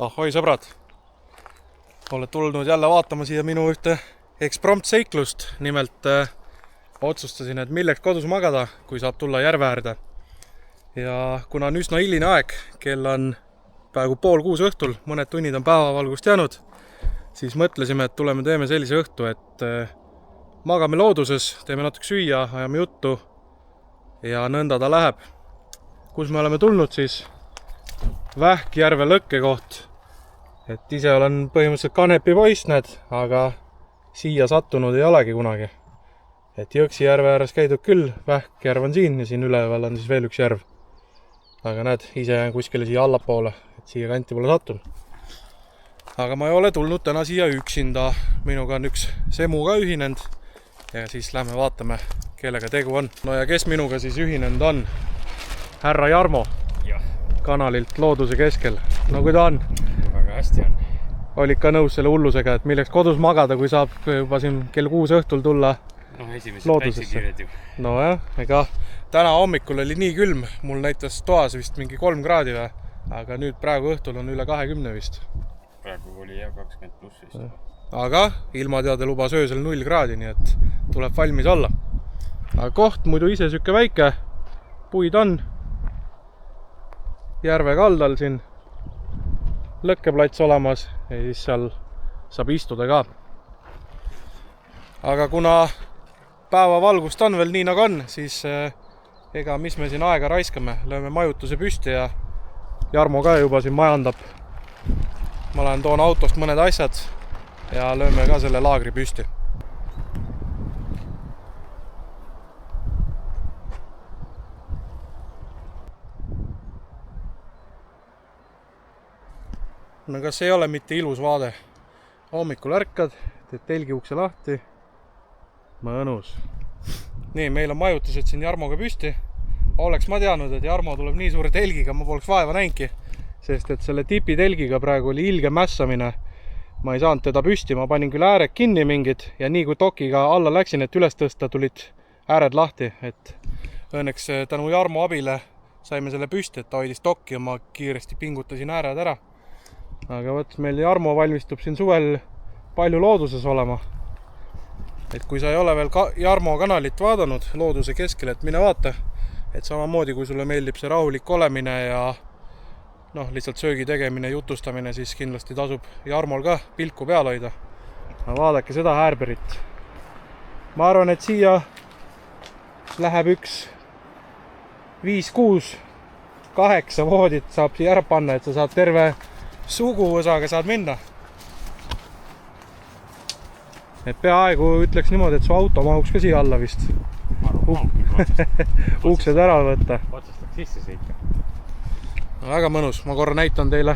Ahoi sõbrad, oled tulnud jälle vaatama siia minu ühte eksprompt-seiklust. Nimelt otsustasin, et milleks kodus magada, kui saab tulla järve äärde. Ja kuna on üsna hiline aeg, kell on praegu 5:30 õhtul, mõned tunnid on päevavalgust jäänud, siis mõtlesime, et tuleme teeme sellise õhtu, et magame looduses, teeme natuke süüa, ajame juttu ja nõnda ta läheb. Kus me oleme tulnud siis? Vähkjärve lõkkekoht. Et ise olen põhimõtteliselt Kanepi poissned, aga siia sattunud ei olegi kunagi. Et Jõksi järve ääres käidud küll, Vähkjärv on siin ja siin üleval on siis veel üks järv. Aga näed, ise jään kuskile siia allapoole, et siia kanti pole sattunud. Aga ma ei ole tulnud täna siia üksinda. Minuga on üks semu ka ühinend ja siis lähme vaatame, kellega tegu on. No ja kes minuga siis ühinend on? Härra Jarmo. Kanalilt Looduse keskel. No kui ta on? Väga hästi on. Olid ka nõus selle hullusega, et milleks kodus magada, kui saab juba siin kell 6 õhtul tulla loodusesse. No jah, ega täna hommikul oli nii külm, mul näitas toas vist mingi 3 kraadi või, aga nüüd praegu õhtul on üle 20 vist. Praegu oli jah 20 pluss vist. Aga ilmateade lubas öösel 0 kraadi, nii et tuleb valmis olla. Aga koht muidu ise süke väike, puid on. Järve kaldal siin lõkkeplats olemas ja siis seal saab istuda ka. Aga kuna päevavalgust on veel nii nagu on, siis ega mis me siin aega raiskame, lööme majutuse püsti ja Jarmo ka juba siin majandab. Ma lähen toon autost mõned asjad ja lööme ka selle laagri püsti. No kas ei ole mitte ilus vaade? Hommikul ärkad, teed telgi ukse lahti. Mõnus. Nii, meil on majutused siin Jarmoga püsti. Oleks ma teadnud, et Jarmo tuleb nii suure telgiga, ma poleks vaeva näinki. Sest et selle tipi telgiga praegu oli ilge mässamine. Ma ei saanud teda püsti, ma panin küll ääred kinni mingid ja nii kui tokiga alla läksin, et üles tõsta, tulid ääred lahti. Et õnneks tänu Jarmo abile saime selle püsti, et ta hoidis tokki ja ma kiiresti pingutasin ääred ära. Aga võt, meil Jarmo valmistub siin suvel palju looduses olema. Et kui sa ei ole veel Jarmo kanalit vaadanud Looduse keskel, et mine vaata. Et samamoodi, kui sulle meeldib see rahulik olemine ja lihtsalt söögi tegemine, jutustamine, siis kindlasti tasub Jarmol ka pilku peal hoida. Vaadake seda häärberit. Ma arvan, et siia läheb üks 5, 6, 8 voodit saab siia ära panna, et sa saad terve suguvõsaga saad minna. Et peaaegu ütleks niimoodi, et su auto mahuks ka siia alla vist. Uksed ära võtta. Otsestaks sisse sõita. Väga mõnus, ma korra näitan teile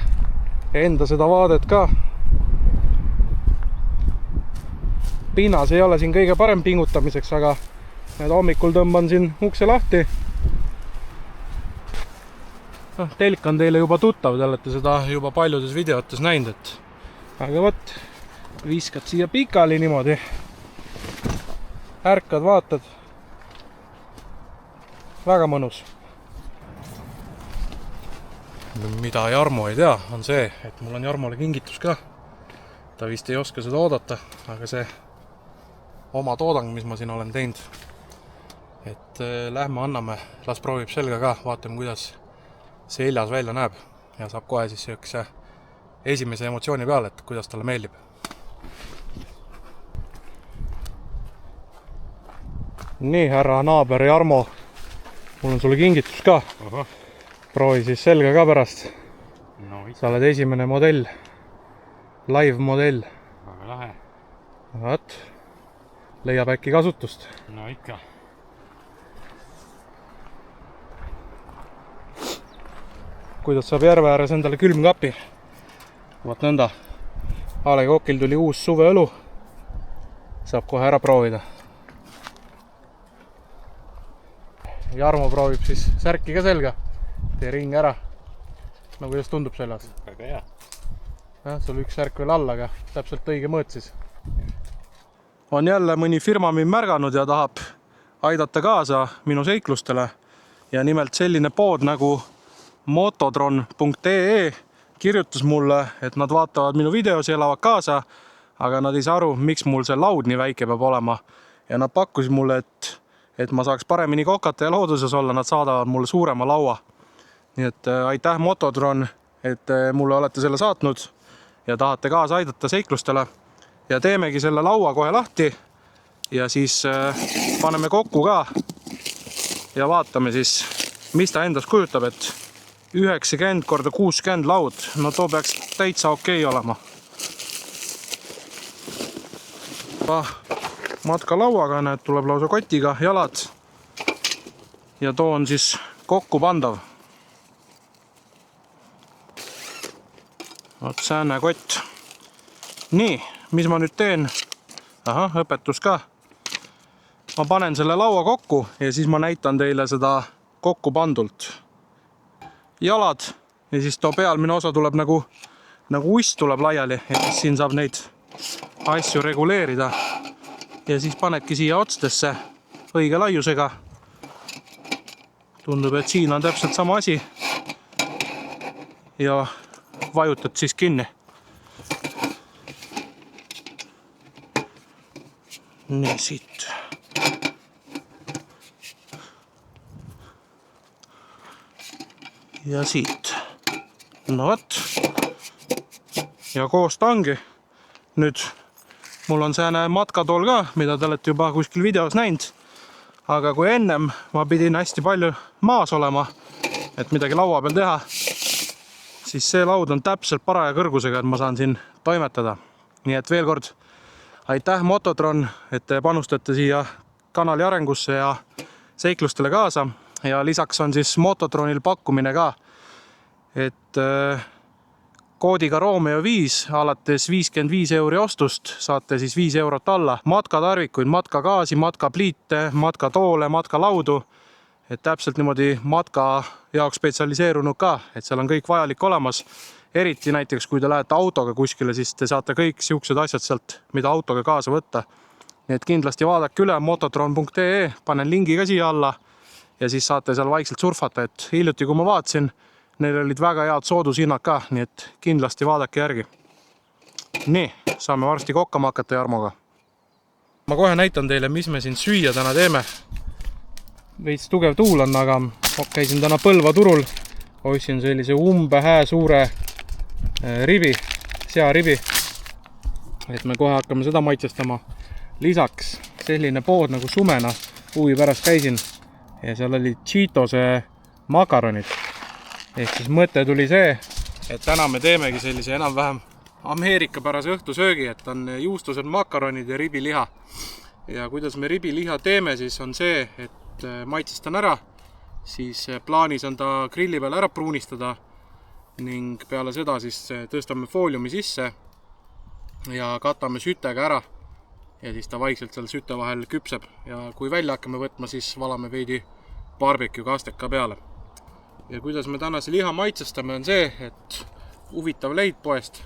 enda seda vaadet ka. Pinnas ei ole siin kõige parem pingutamiseks, aga need hommikul tõmban siin ukse lahti. Telk on teile juba tuttav, te olete seda juba paljudes videotes näinud, aga võt, viskad siia pikali niimoodi. Ärkad, vaatad. Väga mõnus. Mida Jarmo ei tea, on see, et mul on Jarmole kingitus ka. Ta vist ei oska seda oodata, aga see oma toodang, mis ma siin olen teinud. Et lähme anname, las proovib selga ka, vaatame kuidas see eljas välja näeb ja saab kohe siis üks esimese emotsiooni peale, et kuidas talle meeldib. Nii, härra naaber Jarmo, mul on sulle kingitus ka. Proovi siis selga ka pärast. No, sa oled esimene modell, live modell. Väga lahe. Vaat, leiab äkki kasutust. No ikka. Kuidas saab järve ääres endale külmkapi. Vaat nõnda. A. Le Coqil tuli uus suveõlu. Saab kohe ära proovida. Jarmo proovib siis särki ka selga. Tee ring ära. No kuidas tundub seljas? Väga hea. Ja, sul üks särk veel alla, aga täpselt õige mõõt siis. On jälle mõni firma mind märganud ja tahab aidata kaasa minu seiklustele. Ja nimelt selline pood nagu mototron.ee kirjutas mulle, et nad vaatavad minu videos ja elavad kaasa, aga nad ei saa aru, miks mul see laud nii väike peab olema. Ja nad pakkusid mulle, et ma saaks paremini kokata ja looduses olla, nad saadavad mulle suurema laua. Nii et aitäh Mototron, et mulle olete selle saatnud ja tahate kaasa aidata seiklustele. Ja teemegi selle laua kohe lahti ja siis paneme kokku ka ja vaatame siis, mis ta endast kujutab, et 90x60 laud, no too peaks täitsa okei olema. Matkalauaga, näed, tuleb lausa kotiga jalad ja too on siis kokku pandav. Vot sääne kott. Nii, mis ma nüüd teen? Aha, õpetus ka. Ma panen selle laua kokku ja siis ma näitan teile seda kokku pandult. Jalad ja siis too pealmine osa tuleb nagu ust tuleb laiali ja siis siin saab neid asju reguleerida. Ja siis panedki siia otstesse õige laiusega. Tundub, et siin on täpselt sama asi. Ja vajutad siis kinni. Nii siit. Ja siit. No võt. Ja koos ta ongi. Nüüd mul on sääne matkatool ka, mida te olete juba kuskil videos näinud. Aga kui ennem ma pidin hästi palju maas olema, et midagi laua peal teha, siis see laud on täpselt paraja kõrgusega, et ma saan siin toimetada. Nii et veel kord aitäh Mototron, et te panustate siia kanali arengusse ja seiklustele kaasa. Ja lisaks on siis Mototronil pakkumine ka, et koodiga Romeo 5 alates 55 € ostust saate siis 5 € alla. Matkatarvikuid, matkagaasi, matkapliite, matkatoole, matkalaudu. Et täpselt niimoodi matka jaoks spetsialiseerunud ka, et seal on kõik vajalik olemas. Eriti näiteks, kui te lähete autoga kuskile, siis te saate kõik siuksed asjad sealt, mida autoga kaasa võtta. Nii et kindlasti vaadake üle mototron.ee, panen lingi ka siia alla ja siis saate seal vaikselt surfata, et hiljuti kui ma vaatasin, neil olid väga head soodushinnad ka, nii et kindlasti vaadake järgi. Nii, saame varsti kokkama hakata Jarmoga. Ma kohe näitan teile, mis me siin süüa täna teeme. Veits tugev tuul on, aga käisin täna Põlva turul. Ostsin sellise hää suure ribi, searibi. Et me kohe hakkame seda maitsestama. Lisaks selline pood nagu Sumena huvi pärast käisin ja seal oli Cheetose makaronid. Ehk siis mõte tuli see, et täna me teemegi sellise enam-vähem ameerikapärase õhtusöögi, et on juustused makaronid ja ribiliha. Ja kuidas me ribiliha teeme, siis on see, et maitsestan ära, siis plaanis on ta grilli peal ära pruunistada ning peale seda siis tõstame fooliumi sisse ja katame sütega ära ja siis ta vaikselt seal süte vahel küpseb ja kui välja hakkame võtma, siis valame veidi barbecue kasteka peale. Ja kuidas me tänase liha maitsestame on see, et huvitav leid poest,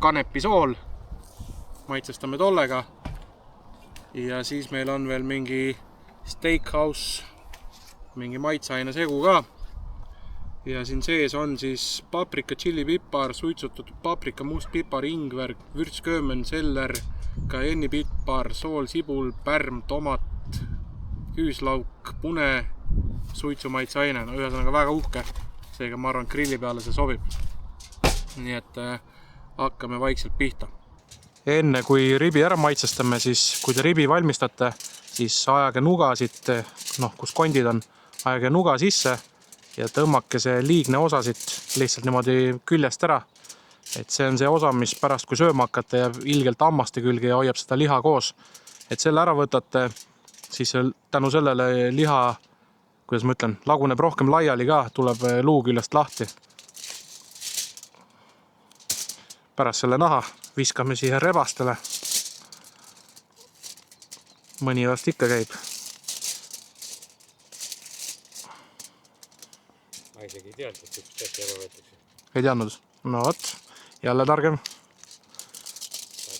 kanepisool, maitsestame tollega ja siis meil on veel mingi steakhouse, mingi maitseaine segu ka ja siin sees on siis paprika, tšillipipar, suitsutatud paprika, mustpipar, ingver, vürtsköömen, seller, cayennepipar, sool, sibul, pärm, tomat, küüslauk, pune, suitsumaitseaine, no ühesõnaga väga uhke, seega ma arvan, grilli peale see sobib. Nii et hakkame vaikselt pihta. Enne kui ribi ära maitsestame, siis kui te ribi valmistate, siis ajage nuga siit, kus kondid on, ajage nuga sisse ja tõmmake see liigne osa siit lihtsalt niimoodi küljest ära. Et see on see osa, mis pärast kui sööma hakkate ja ilgelt hammaste külge ja hoiab seda liha koos. Et selle ära võtate, siis tänu sellele liha, kuidas ma ütlen, laguneb rohkem laiali ka, tuleb luu küljest lahti. Pärast selle naha viskame siia rebastele. Mõni vast ikka käib. Ma isegi ei teadnud, et üks tähti ära võetakse. Ei teadnud? No võt, jälle targem.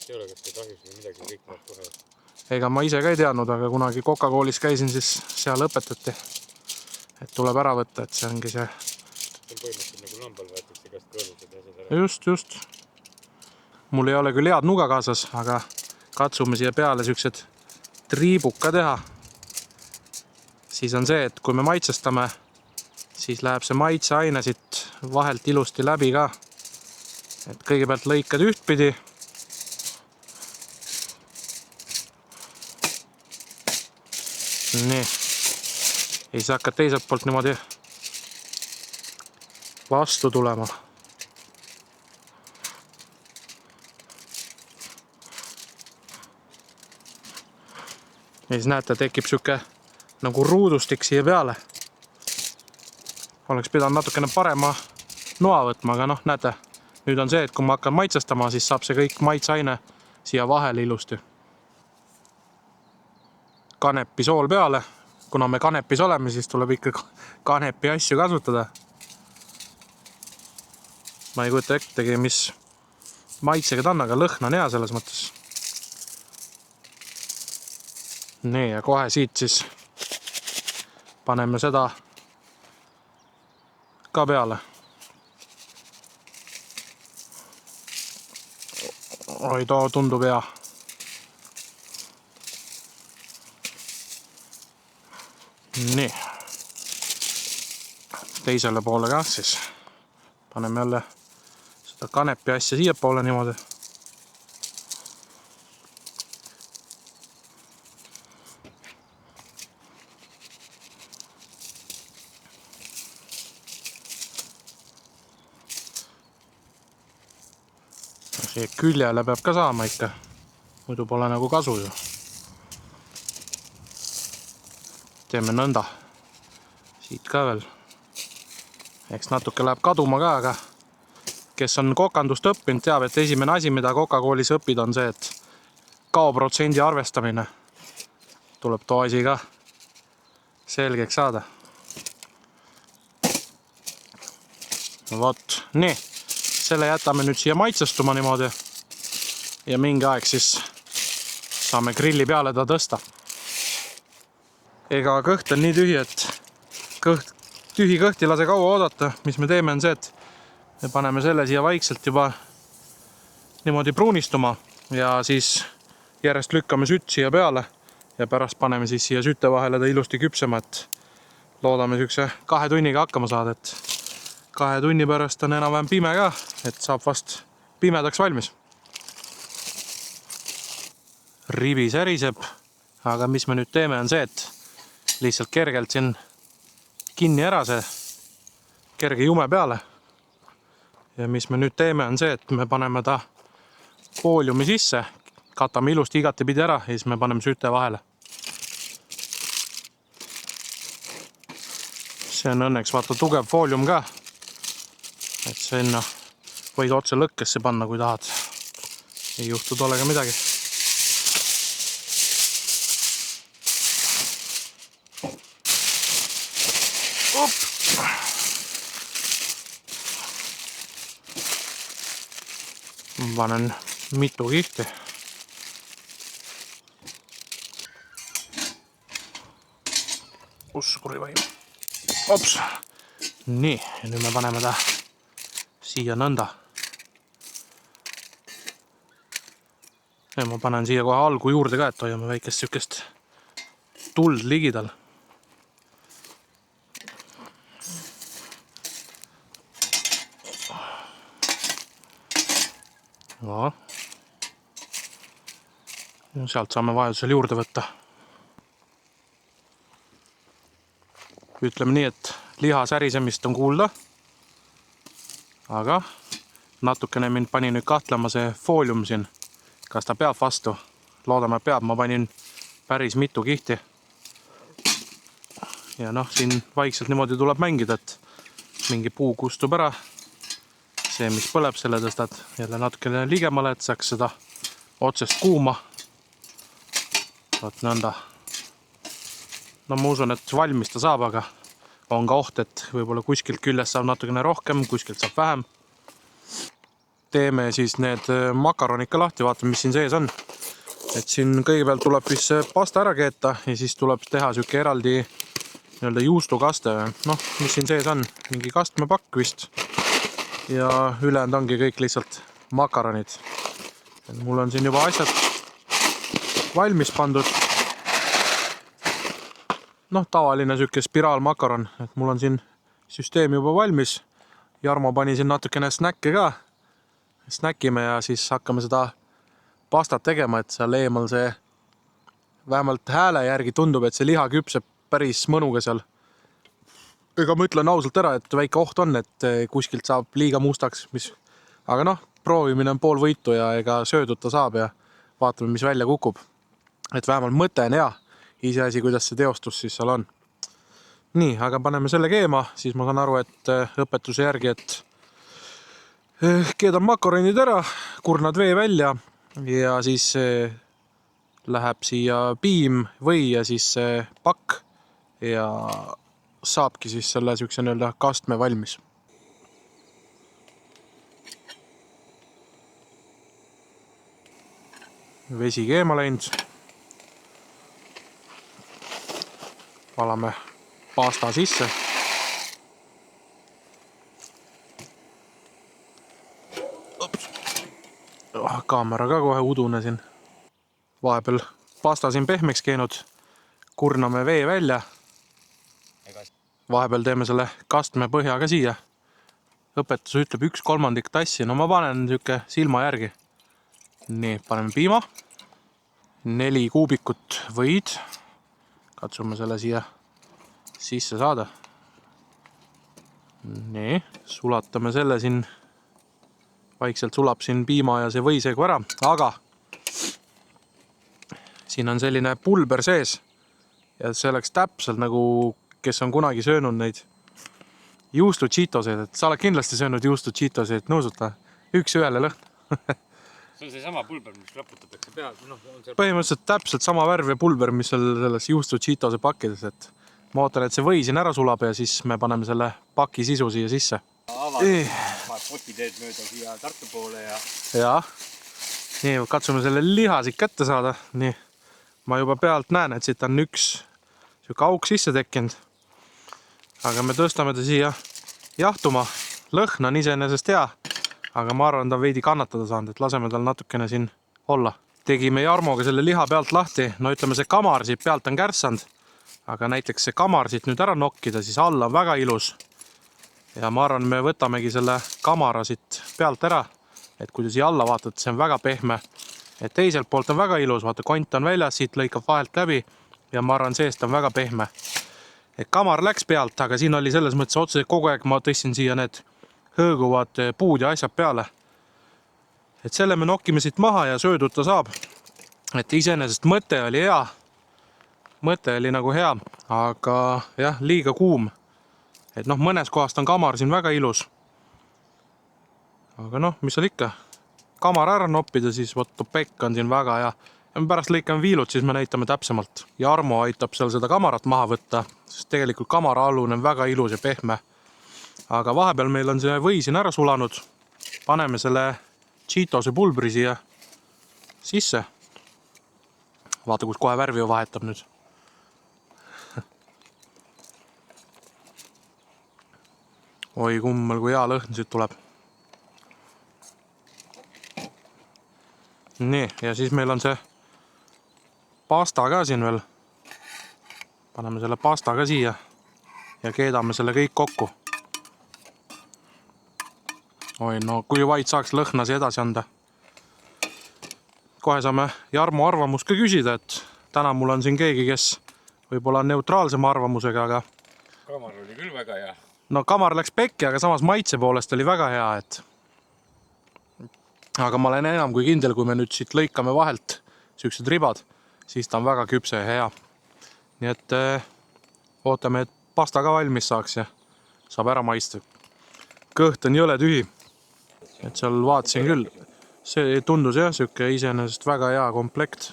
Ei ole, kas te kahjus või midagi, kõik maad kohe. Ega ma ise ka ei teadnud, aga kunagi Coca-Coolis käisin, siis seal õpetati, et tuleb ära võtta, et see ongi see. See on põhimõtteliselt nagu lambal võetakse igast kõõlused ja asjad ära. Just. Mul ei ole küll head nuga kaasas, aga katsume siia peale siuksed triibuka teha. Siis on see, et kui me maitsestame, siis läheb see maitseaine siit vahelt ilusti läbi ka. Et kõigepealt lõikad ühtpidi. Nii. Ei saa hakka teiselt poolt niimoodi vastu tulema. Ja siis näete, tekib siuke nagu ruudustik siia peale. Oleks pidanud natukene parema noa võtma, aga noh, näete, nüüd on see, et kui ma hakkan maitsestama, siis saab see kõik maitseaine siia vahele ilusti. Kanepi sool peale. Kuna me kanepis oleme, siis tuleb ikka kanepi asju kasutada. Ma ei kujuta ettegi, mis maitsega ta on, aga lõhn on hea selles mõttes. Nii, ja kohe siit siis paneme seda ka peale. Oi, too tundub hea. Nii. Teisele poole ka siis paneme jälle seda kanepi asja siia poole niimoodi. Siia küljele peab ka saama ikka, muidu pole nagu kasu ju. Teeme nõnda. Siit ka veel. Eks natuke läheb kaduma ka, aga kes on kokandust õppinud, teab, et esimene asi, mida kokakoolis õpid, on see, et kaoprotsendi arvestamine. Tuleb too asi ka selgeks saada. Vot, nii. Selle jätame nüüd siia maitsestuma niimoodi. Ja mingi aeg siis saame grilli peale ta tõsta. Ega kõht on nii tühi, et tühi kõht ei lase kaua oodata. Mis me teeme on see, et me paneme selle siia vaikselt juba niimoodi pruunistuma ja siis järjest lükkame sütt siia peale ja pärast paneme siis siia sütte vahele ta ilusti küpsema, et loodame sükse 2 tunniga hakkama saada, et 2 tunni pärast on enam-vähem pime ka, et saab vast pimedaks valmis. Rivi säriseb, aga mis me nüüd teeme on see, et lihtsalt kergelt siin kinni ära see kerge jume peale. Ja mis me nüüd teeme on see, et me paneme ta fooliumi sisse, katame ilusti igatepidi ära ja siis me paneme süte vahele. See on õnneks vaata tugev foolium ka, et sinna võid otse lõkkesse panna, kui tahad. Ei juhtu tolega midagi. Panen mitu kihti. Uskuri vaim. Ops. Nii, ja nüüd me paneme ta siia nõnda. Ja ma panen siia kohe algu juurde ka, et hoiame väikest sükest tuld ligidal. No. Sealt saame vajadusel juurde võtta. Ütleme nii, et liha särisemist on kuulda, aga natukene mind pani nüüd kahtlema see foolium siin. Kas ta peab vastu? Loodame peab, ma panin päris mitu kihti. Ja noh, siin vaikselt niimoodi tuleb mängida, et mingi puu kustub ära. See, mis põleb, selle tõstad jälle natukene ligemale, et saaks seda otsest kuuma. Võt nõnda. No ma usun, et valmis ta saab, aga on ka oht, et võib-olla kuskilt küljest saab natukene rohkem, kuskilt saab vähem. Teeme siis need makaronid ka lahti, vaatame, mis siin sees on. Et siin kõigepealt tuleb vist pasta ära keeta ja siis tuleb teha süke eraldi juustukaste. Noh, mis siin sees on? Mingi kastmepakk vist. ja ülejäänud ongi kõik lihtsalt makaronid. Mul on siin juba asjad valmis pandud. Noh, tavaline siuke spiraalmakaron, et mul on siin süsteem juba valmis. Jarmo pani siin natukene snäkke ka. Snäkime ja siis hakkame seda pastat tegema, et seal eemal see vähemalt hääle järgi tundub, et see liha küpseb päris mõnuga seal. Ega ma ütlen ausalt ära, et väike oht on, et kuskilt saab liiga mustaks, aga noh, proovimine on pool võitu ja ega sööduta saab ja vaatame, mis välja kukub. Et vähemalt mõte on hea, iseasi, kuidas see teostus siis seal on. Nii, aga paneme selle keema, siis ma saan aru, et õpetuse järgi, et keedan makaronid ära, kurnad vee välja ja siis läheb siia piim või ja siis pakk ja saabki siis selle siukse nii-öelda kastme valmis. Vesi keema läinud. Valame pasta sisse. Kaamera ka kohe udune siin. Vahepeal pasta siin pehmeks keenud. Kurname vee välja. Vahepeal teeme selle kastme põhja ka siia. Õpetus ütleb 1/3 tassi. No ma panen siuke silma järgi. Nii, paneme piima. 4 kuubikut võid. Katsume selle siia sisse saada. Nii, sulatame selle siin. Vaikselt sulab siin piima ja see võisegu ära. Aga siin on selline pulber sees. Ja see oleks täpselt nagu, kes on kunagi söönud neid juustu Cheetoseid. Et sa oled kindlasti söönud juustu Cheetoseid, nõusuta? Üks ühele lõhn. See on see sama pulber, mis raputatakse peal. No, põhimõtteliselt täpselt sama värv ja pulber, mis on selles juustu Cheetose pakkides. Et ma ootan, et see või siin ära sulab ja siis me paneme selle paki sisu siia sisse. Potiteed mööda siia Tartu poole ja. Nii, katsume selle liha siit kätte saada. Nii, ma juba pealt näen, et siit on üks siuke auk sisse tekkinud. Aga me tõstame ta siia jahtuma. Lõhn on iseenesest hea, aga ma arvan, ta veidi kannatada saanud, et laseme tal natukene siin olla. Tegime Jarmoga selle liha pealt lahti. No ütleme, see kamar siit pealt on kärssand, aga näiteks see kamar siit nüüd ära nokkida, siis alla on väga ilus. Ja ma arvan, me võtamegi selle kamara siit pealt ära, et kui te siia alla vaatate, see on väga pehme. Et teiselt poolt on väga ilus, vaata kont on väljas, siit lõikab vahelt läbi ja ma arvan, seest on väga pehme. Et kamar läks pealt, aga siin oli selles mõttes otseselt kogu aeg ma tõstin siia need hõõguvad puud ja asjad peale. Et selle me nokkime siit maha ja sööduta saab. Et iseenesest mõte oli hea. Mõte oli nagu hea, aga jah, liiga kuum. Et noh, mõnes kohast on kamar siin väga ilus. Aga noh, mis seal ikka? Kamar ära noppida, siis võtta pekk on siin väga hea. Ja me pärast lõikame viilud, siis me näitame täpsemalt. Jarmo aitab seal seda kamarat maha võtta, sest tegelikult kamara alune on väga ilus ja pehme. Aga vahepeal meil on see või siin ära sulanud. Paneme selle Cheetose pulbri siia sisse. Vaata, kus kohe värvi vahetab nüüd. Oi kummal, kui hea lõhn siit tuleb. Nii, ja siis meil on see pasta ka siin veel. Paneme selle pasta ka siia ja keedame selle kõik kokku. Oi, no kui vaid saaks lõhnasi edasi anda. Kohe saame Jarmo arvamust ka küsida, et täna mul on siin keegi, kes võib-olla on neutraalsema arvamusega, aga kamar oli küll väga hea. No kamar läks pekki, aga samas maitse poolest oli väga hea, et aga ma olen enam kui kindel, kui me nüüd siit lõikame vahelt siuksed ribad, siis ta on väga küpse ja hea. Nii et ootame, et pasta ka valmis saaks ja saab ära maista. Kõht on jõle tühi. Et seal vaatasin küll. See tundus jah, siuke iseenesest väga hea komplekt.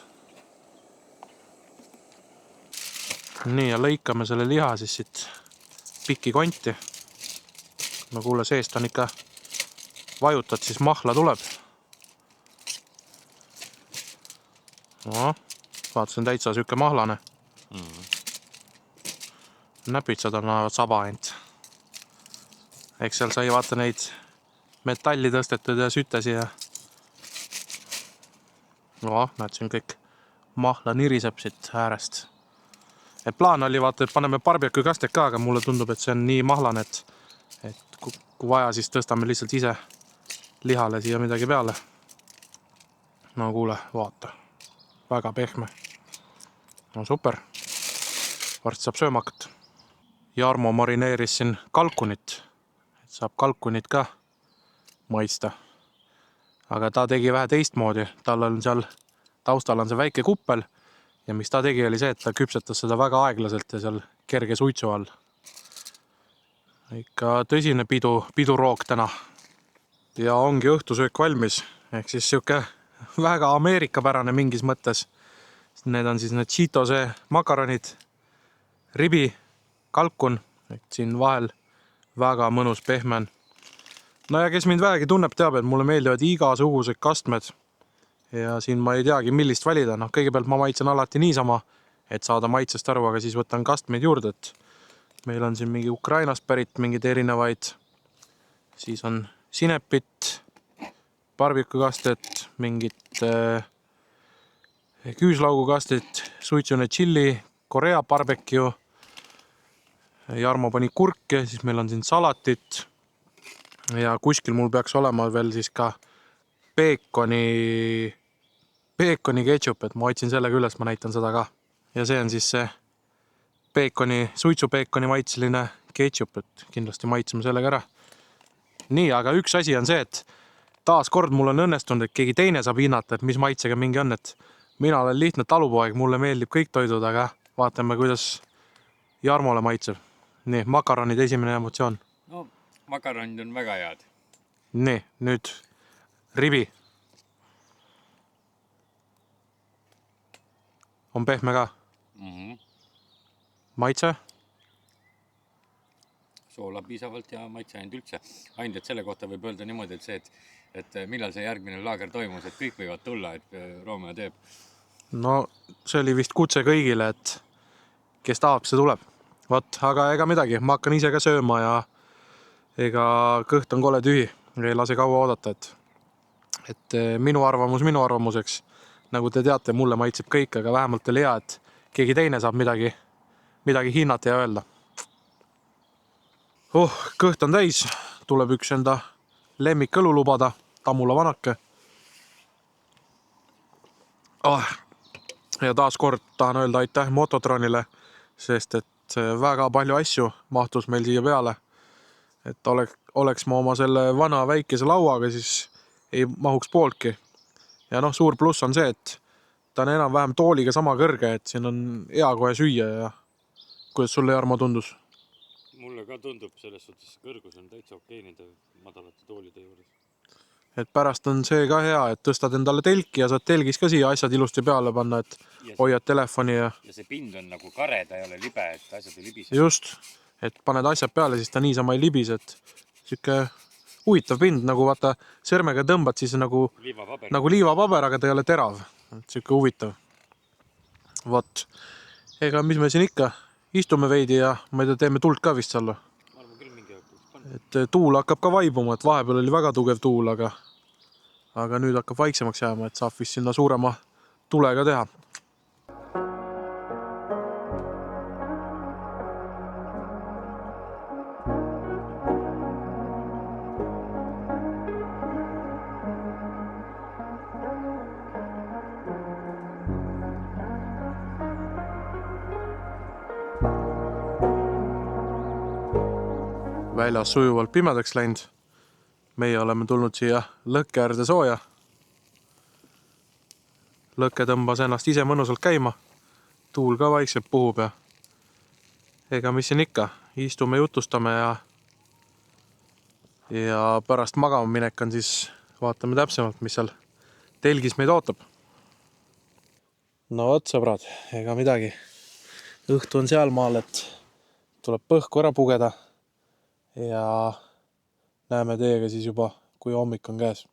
Nii, ja lõikame selle liha siis siit pikki konti. No kuule, seest on ikka vajutad, siis mahla tuleb. No, vaatasin täitsa siuke mahlane. Näpitsad on saba ainult. Eks seal sai vaata neid metalli tõstetud ja sütesi ja näed, siin kõik mahla niriseb siit äärest. Et plaan oli vaata, et paneme barbecue kastet ka, aga mulle tundub, et see on nii mahlane, et kui vaja, siis tõstame lihtsalt ise lihale siia midagi peale. No kuule, vaata. Väga pehme. No super. Varsti saab sööma hakata. Jarmo marineeris siin kalkunit. Et saab kalkunit ka maista. Aga ta tegi vähe teistmoodi. Tal on seal, taustal on see väike kuppel. Ja mis ta tegi oli see, et ta küpsetas seda väga aeglaselt ja seal kerge suitsu all. Ikka tõsine pidurook täna. Ja ongi õhtusöök valmis. Ehk siis siuke väga ameerikapärane mingis mõttes. Need on siis need Cheetose makaronid, ribi, kalkun, et siin vahel väga mõnus pehmen. No ja kes mind vähegi tunneb, teab, et mulle meeldivad igasugused kastmed. Ja siin ma ei teagi, millist valida. No, kõigepealt ma maitsen alati niisama, et saada maitsest aru, aga siis võtan kastmeid juurde. Et meil on siin mingi Ukrainast pärit mingid erinevaid. Siis on sinepit, barbecue kastet, mingit küüslaugu kastet, suitsune chili, Korea barbecue. Jarmo pani kurke, siis meil on siin salatit. Ja kuskil mul peaks olema veel siis ka peekoni ketšup, et ma otsin sellega üles, ma näitan seda ka. Ja see on siis see suitsupeekoni maitseline ketšup, et kindlasti maitseme sellega ära. Nii, aga üks asi on see, et taas kord mul on õnnestunud, et keegi teine saab hinnata, et mis maitsega mingi on, et mina olen lihtne talupoeg, mulle meeldib kõik toidud, aga vaatame, kuidas Jarmole maitseb. Nii, makaronid esimene emotsioon. No, makaronid on väga head. Nii, nüüd ribi. On pehme ka? Maitse? Soola piisavalt ja maitse ainult üldse. Ainult, et selle kohta võib öelda niimoodi, et see, et millal see järgmine laager toimus, et kõik võivad tulla, et Romeo teeb. No, see oli vist kutse kõigile, et kes tahab, see tuleb. Vot, aga ega midagi, ma hakkan ise ka sööma ja ega kõht on kole tühi. Ei lase kaua oodata, et minu arvamus minu arvamuseks. Nagu te teate, mulle maitseb kõik, aga vähemalt oli hea, et keegi teine saab midagi hinnata ja öelda. Kõht on täis, tuleb üks enda lemmikõlu lubada, Tammula vanake. Ja taas kord tahan öelda aitäh Mototronile, sest et väga palju asju mahtus meil siia peale. Et oleks ma oma selle vana väikese lauaga, siis ei mahuks pooltki. Ja suur pluss on see, et ta on enam-vähem tooliga sama kõrge, et siin on hea kohe süüa ja kuidas sulle, Jarmo, tundus? Mulle ka tundub, selles suhtes kõrgus on täitsa okei nende madalate toolide juures. Et pärast on see ka hea, et tõstad endale telki ja saad telgis ka siia asjad ilusti peale panna, et hoiad telefoni ja see pind on nagu kare, ta ei ole libe, et asjad ei libise. Just, et paned asjad peale, siis ta niisama ei libise, et siuke huvitav pind, nagu vaata sõrmega tõmbad, siis nagu liivapaber, aga ta ei ole terav. Siuke huvitav. Vot, ega mis me siin ikka istume veidi ja ma ei tea, teeme tuld ka vist seal. Arvan küll mingi hakkab. Et tuul hakkab ka vaibuma, et vahepeal oli väga tugev tuul, aga nüüd hakkab vaiksemaks jääma, et saab vist sinna suurema tulega teha. Väljas sujuvalt pimedaks läinud. Meie oleme tulnud siia lõkke äärde sooja. Lõkke tõmbas ennast ise mõnusalt käima. Tuul ka vaikselt puhub ja ega mis siin ikka. Istume, jutustame ja pärast magama minek on siis vaatame täpsemalt, mis seal telgis meid ootab. No vot, sõbrad, ega midagi. Õhtu on seal maal, et tuleb põhku ära pugeda. Ja näeme teiega siis juba, kui hommik on käes.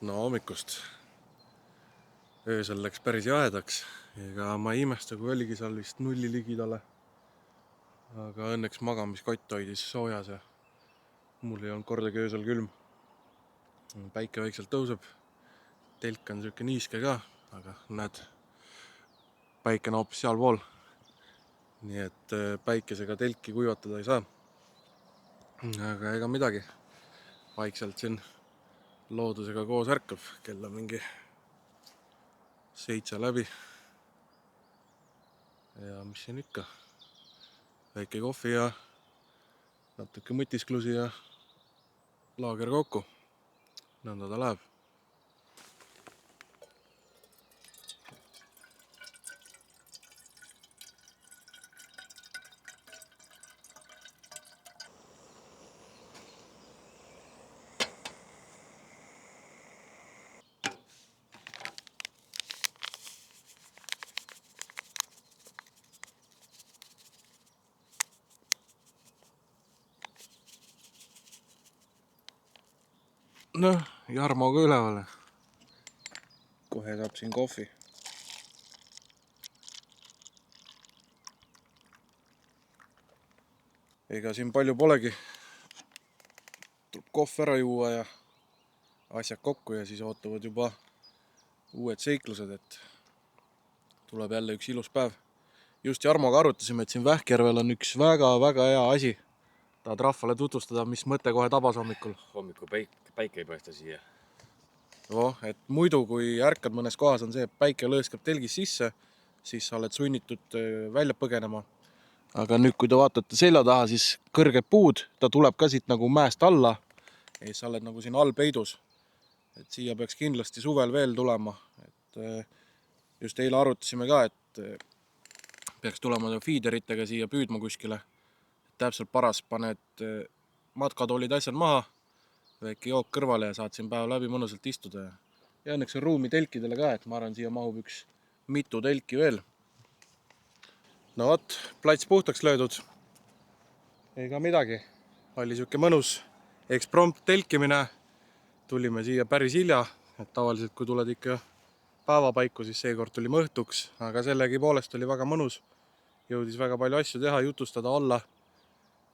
No hommikust. Öösel läks päris jahedaks. Ega ma ei imesta, kui oligi seal vist 0 ligidale. Aga õnneks magamiskott hoidis soojas ja mul ei olnud kordagi öösel külm. Päike vaikselt tõuseb. Telk on siuke niiske ka, aga näed, päike on hoopis sealpool. Nii et päikesega telki kuivatada ei saa. Aga ega midagi. Vaikselt siin loodusega koos ärkab, kell on mingi 7 läbi. Ja mis siin ikka? Väike kohvi ja natuke mõtisklusi ja laager kokku. Nõnda ta läheb. Noh, Jarmoga ülevale. Kohe saab siin kohvi. Ega siin palju polegi. Tuleb kohv ära juua ja asjad kokku ja siis ootavad juba uued seiklused, et tuleb jälle üks ilus päev. Just Jarmoga arutasime, et siin Vähkjärvel on üks väga-väga hea asi. Tahad rahvale tutvustada, mis mõte kohe tabas hommikul? Hommikul päike ei paista siia. Et muidu, kui ärkad mõnes kohas, on see, et päike lõõskab telgis sisse, siis sa oled sunnitud välja põgenema. Aga nüüd, kui te vaatate selja taha, siis kõrged puud, ta tuleb ka siit nagu mäest alla ja siis sa oled nagu siin all peidus. Et siia peaks kindlasti suvel veel tulema. Et just eile arutasime ka, et peaks tulema feederitega siia püüdma kuskile. Täpselt paras paned matkatoolid asjad maha, väike jook kõrvale ja saad siin päev läbi mõnusalt istuda. Ja õnneks on ruumi telkidele ka, et ma arvan, siia mahub üks mitu telki veel. No vot, plats puhtaks löödud. Ega midagi. Oli siuke mõnus eksprompt telkimine. Tulime siia päris hilja, et tavaliselt kui tuled ikka päevapaiku, siis seekord tulime õhtuks, aga sellegi poolest oli väga mõnus. Jõudis väga palju asju teha, jutustada, olla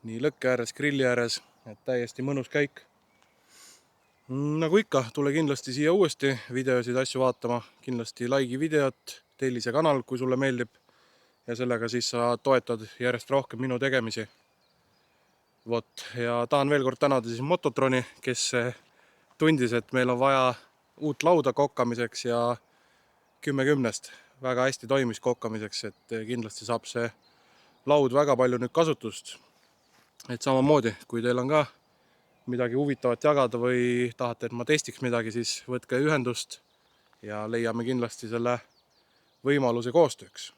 nii lõkke ääres, grilli ääres, et täiesti mõnus käik. Nagu ikka, tule kindlasti siia uuesti videosid asju vaatama. Kindlasti like'i videot, telli see kanal, kui sulle meeldib. Ja sellega siis sa toetad järjest rohkem minu tegemisi. Vot, ja tahan veel kord tänada siis Mototroni, kes tundis, et meil on vaja uut lauda kokkamiseks ja 10-10 väga hästi toimis kokkamiseks, et kindlasti saab see laud väga palju nüüd kasutust. Et samamoodi, kui teil on ka midagi huvitavat jagada või tahate, et ma testiks midagi, siis võtke ühendust ja leiame kindlasti selle võimaluse koostööks.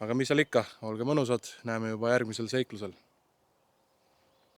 Aga mis seal ikka, olge mõnusad, näeme juba järgmisel seiklusel.